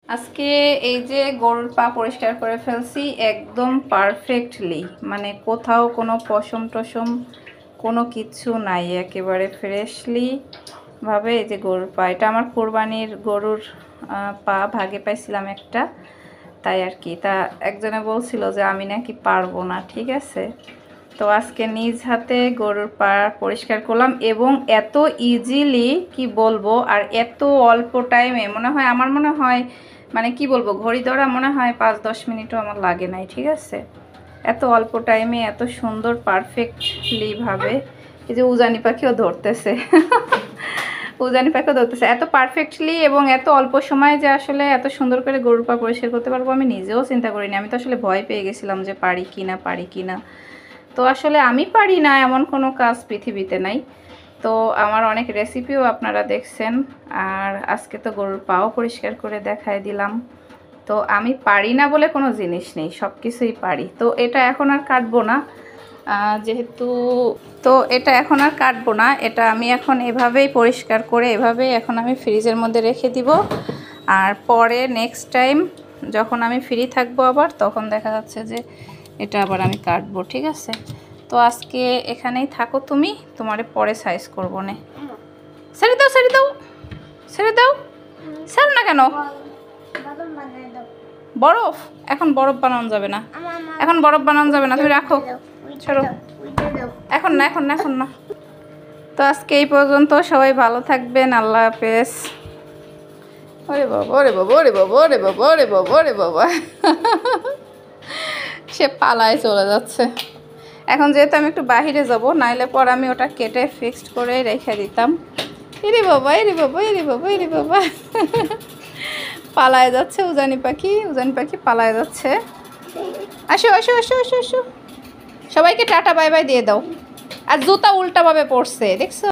আজকে এই যে গরুর পা পরিষ্কার করে ফেলছি একদম পারফেক্টলি, মানে কোথাও কোনো পশম টসম কোনো কিছু নাই, একেবারে ফ্রেশলি ভাবে। এই যে গরুর পা, এটা আমার কোরবানির গরুর পা, ভাগে পাইছিলাম একটা, তাই আর কি। তা একজনে বলছিল যে আমি নাকি পারবো না, ঠিক আছে। তো আজকে নিজ হাতে গরুর পা পরিষ্কার করলাম এবং এত ইজিলি কি বলবো, আর এত অল্প টাইমে, আমার মনে হয় মানে কি বলবো, ঘড়ি ধরা মনে হয় 5-10 মিনিটও আমার লাগে নাই, ঠিক আছে। এত অল্প টাইমে এত সুন্দর পারফেক্টলি ভাবে। এই যে উজানি পাখিও ধরতেছে উজানি পাখিও ধরতেছে এত পারফেক্টলি এবং এত অল্প সময়ে যে আসলে এত সুন্দর করে গরুর পা পরিষ্কার করতে পারবো আমি নিজেও চিন্তা করিনি। আমি তো আসলে ভয় পেয়ে গেছিলাম যে পারি কি না। তো আসলে আমি পারি না এমন কোনো কাজ পৃথিবীতে নাই। তো আমার অনেক রেসিপিও আপনারা দেখছেন, আর আজকে তো গরুর পাও পরিষ্কার করে দেখাই দিলাম। তো আমি পারি না বলে কোনো জিনিস নেই, সব কিছুই পারি। তো এটা এখন আর কাটবো না, যেহেতু তো এটা এখন আর কাটবো না, এটা আমি এখন এভাবেই পরিষ্কার করে এভাবেই এখন আমি ফ্রিজের মধ্যে রেখে দিব। আর পরে নেক্সট টাইম যখন আমি ফ্রি থাকবো আবার, তখন দেখা যাচ্ছে যে এটা আবার আমি কাটবো, ঠিক আছে। তো আজকে এখানেই থাকো তুমি, তোমারে পরে সাইজ করবো নে। ছেড়ে দাও ছেড়ে দাও ছেড়ে দাও, ছাড় না কেন? বরফ? এখন বরফ বানানো যাবে না, এখন বরফ বানানো যাবে না, তুমি রাখো, ছাড়ো। এখন না এখন না এখন না। তো আজকে এই পর্যন্ত, সবাই ভালো থাকবেন, আল্লাহ হাফেজ। ওরে বাবা ওরে বাবা ওরে বাবা ওরে বাবা ওরে বাবা ওরে বাবা সে পালায় চলে যাচ্ছে। এখন যেহেতু আমি একটু বাহিরে যাব, নাইলে পর আমি ওটা কেটে ফিক্সড করে রেখে দিতাম। এরে বাবা এরে বাবা এরে বাবা এরে বাবা পালায় যাচ্ছে উজানি পাখি পালায় যাচ্ছে। আসো আসো আসো আসো আসো, সবাইকে টাটা বাই বাই দিয়ে দাও। আর জুতা উল্টাভাবে পড়ছে, দেখছো?